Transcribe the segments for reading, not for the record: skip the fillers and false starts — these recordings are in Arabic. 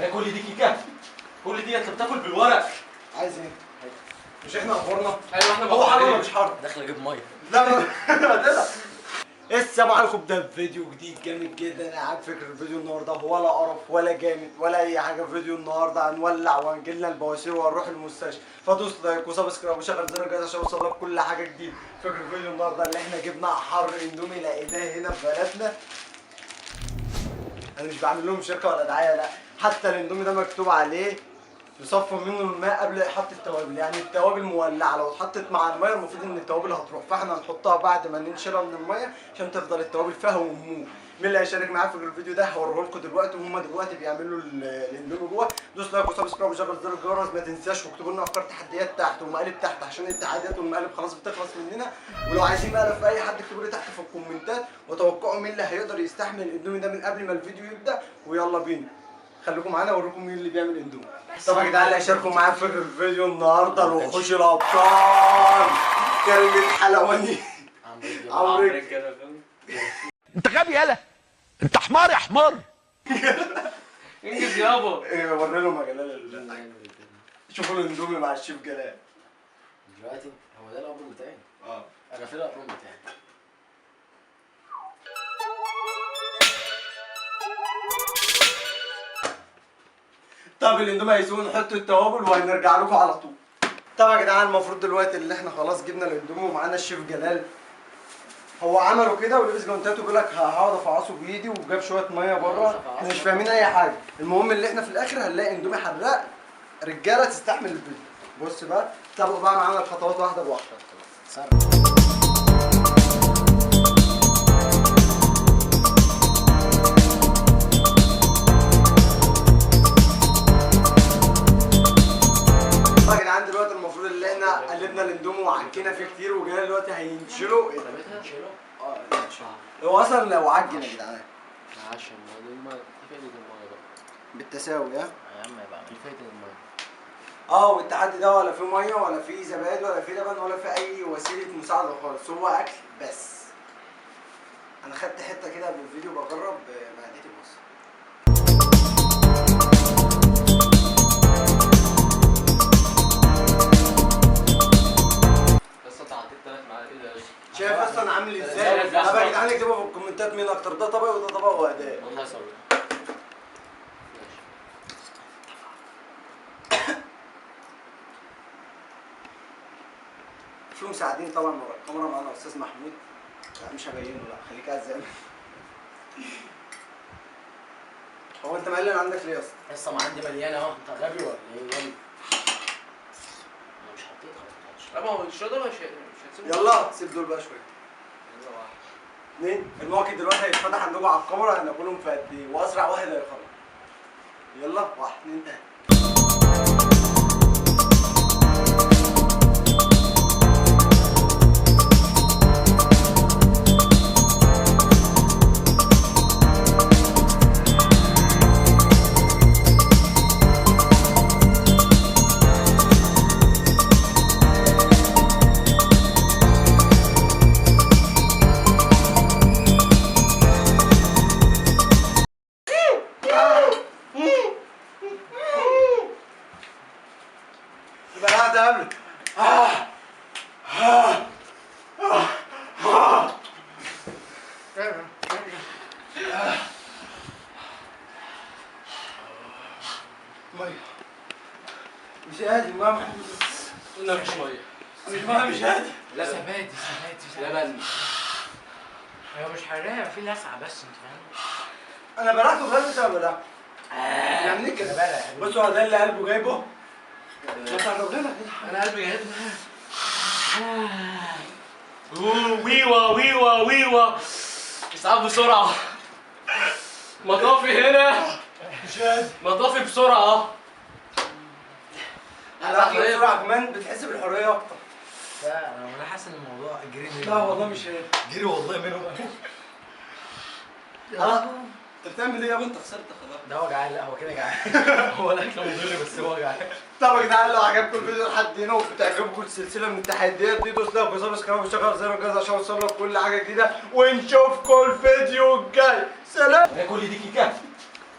هي كل دي كيكه؟ كل دي انت بتاكل بالورق. عايز ايه؟ مش احنا قفرنا؟ ايوه احنا هو حر ولا مش حر؟ داخل اجيب ميه. لا السلام عليكم، ده فيديو جديد جامد جدا. انا عارف فكره الفيديو النهارده ولا قرف ولا جامد ولا اي حاجه. فيديو النهارده هنولع وهنجيلنا البواسير وهنروح المستشفى، فدوس لايك وسبسكرايب وشغل زر الجرس عشان يوصلك كل حاجه جديده. فكره الفيديو النهارده اللي احنا جبنا حر اندومي لقيناه هنا في بلدنا. انا مش بعمل لهم شركه ولا دعايه، لا، حتى الاندومي ده مكتوب عليه يصفى منه الماء قبل حط التوابل. يعني التوابل مولعه، لو اتحطت مع الميه المفروض ان التوابل هتروح، فاحنا هنحطها بعد ما ننشرها من الميه عشان تفضل التوابل فيها وموه. مين اللي هيشارك معايا في الفيديو ده هوريه لكم دلوقتي، وهم دلوقتي بيعملوا الاندومي جوه. دوس لايك وسبسكرايب وشغل زر الجرس، ما تنساش، واكتبوا لنا افكار تحديات تحت ومقالب تحت عشان التحديات والمقالب خلاص بتخلص مننا. ولو عايزين مقلب في اي حد اكتبوا لي تحت في الكومنتات، وتوقعوا مين اللي هيقدر يستحمل الاندومي ده من قبل ما الفيديو يبدا. ويلا بينا، خليكم معانا اوريكم مين اللي بيعمل اندومي. طبعا يا جدعان اللي هيشاركوا معايا في الفيديو النهارده الوحوش الابطال كريم الحلواني. عمرو انت غبي يالا، انت حمار يا حمار. انجز يابا. ايه، وري لهم يا جلال شوفوا الاندومي مع الشيف جلال. دلوقتي هو ده الابرو بتاعي. انا فين الابرو بتاعي؟ طب الاندومي هيسوق، نحط التوابل وهنرجع لكم على طول. طبعا يا جدعان المفروض دلوقتي اللي احنا خلاص جبنا الاندومي ومعانا الشيف جلال. هو عمله كده ولبس جوانتاته وبيقول لك هقعد افعصه بايدي، وجاب شويه ميه بره. احنا مش فاهمين اي حاجه. المهم اللي احنا في الاخر هنلاقي اندومي حراق رجاله تستحمل الفيديو. بص بقى، تابعوا بقى معانا الخطوات واحده بواحده. دلوقتي المفروض اللي احنا قلبنا الاندومي وعكينا فيه كتير، وجاي دلوقتي هينشله. هو اصلا لو عجن يا جدعان عشان الميه ايه فايده الميه بقى؟ بالتساوي. ها يا عم يبقى ايه فايده الميه؟ والتحدي ده ولا فيه ميه ولا فيه زبادي ولا فيه لبن ولا فيه اي وسيله مساعده خالص، هو اكل بس. انا خدت حته كده قبل الفيديو بجرب معدتي. بص شايف اصلا عامل ازاي؟ طب يا جدعان اكتبوا في الكومنتات مين اكتر، ده طبق وده طبق واداء. والله صبر. في مساعدين طبعا ورا الكاميرا، معانا استاذ محمود. لا مش هبينه، لا خليك قاعد زي ما هو. انت مقلل عندك ليه اصلا؟ لسه ما عندي مليانه اهو. انت غبي ولا ايه؟ يلا انا مش حطيتها، ما تحطش. لا ما هو الشويه دول مش هتسيبهم. يلا سيب دول بقى شويه. يلا واحد اثنين. المواقع دلوقتي هيتفتح عندكم على الكاميرا، هناكلهم في قد ايه؟ واسرع واحد هيخلص. يلا 1 2 3. مش قادر ما محمود. قلنا مش ميه. مش قادر. لا زبادي لبن. هو مش حراق، في لسعه بس انت فاهم. انا بلعته بجد ولا بلعته؟ يعني كده. بصوا هو ده اللي قلبه جايبه. انا قلبي جايبه. ويوا ويوا اسعاف بسرعه. مطافي هنا. مش قادر. مطافي بسرعه. انا بسرعه كمان بتحس بالحريه اكتر. لا انا حاسس ان الموضوع جري منه. لا والله مش قادر. جري والله منه. انت بتعمل ايه يا بنت؟ خسرت خلاص. ده هو جعان. لا هو كده جعان. هو الاكل مضر بس هو جعان. طب يا جدعان لو عجبكم الفيديو لحد هنا وبتعجبكم السلسله من التحديات دي، دوس لايك وسبسكرايب وشغل زر الجرس عشان يوصلك كل حاجه جديده، ونشوفكم الفيديو الجاي. سلام. هي كل دي كيكه؟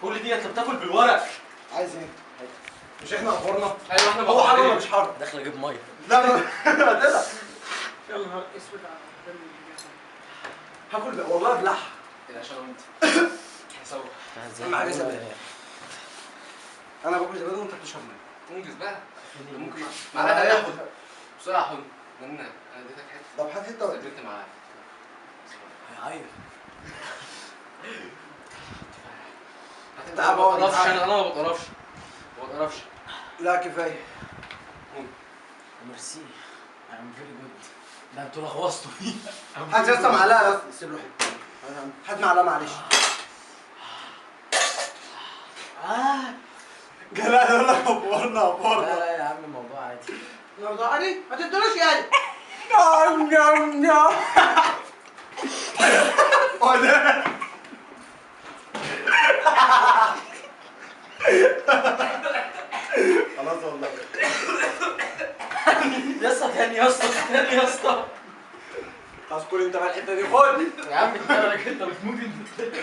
كل دي انت بتاكل بالورق. عايز ايه؟ مش احنا افورنا؟ ايوه احنا هو حر ولا بقى مش حر؟ داخل اجيب ميه. لا لا هتقلق. يا نهار اسود على الدم اللي هاكل بقى والله بلح. كده عشان وانت هسوي أهم حاجة زبادي. انا باكل زبادي وانت بتشرب ميه. انجز بقى ممكن معلقة معلقه تانية. تاخد بسرعه خد لان انا اديتك حته طب هات حته ولا سجلت معاك هيعيط. انا ما بتقرفش انا ما بتقرفش ما بتقرفش لا كفايه. ميرسي. I'm very good. ده انتوا لغوصتوا فيه. هات يا اسطى معلقه يا اسطى سيب له هات معلقه معلش. جلال يقول لك افورنا لا افورنا. لا يا عم الموضوع عادي. الموضوع عادي ما تدلوش يعني. نعم نعم نعم. خلاص والله. يا اسطى تاني يا اسطى تاني يا اسطى. خلاص كل انت بقى الحته دي خد. يا عم انت مالك انت بتموت انت.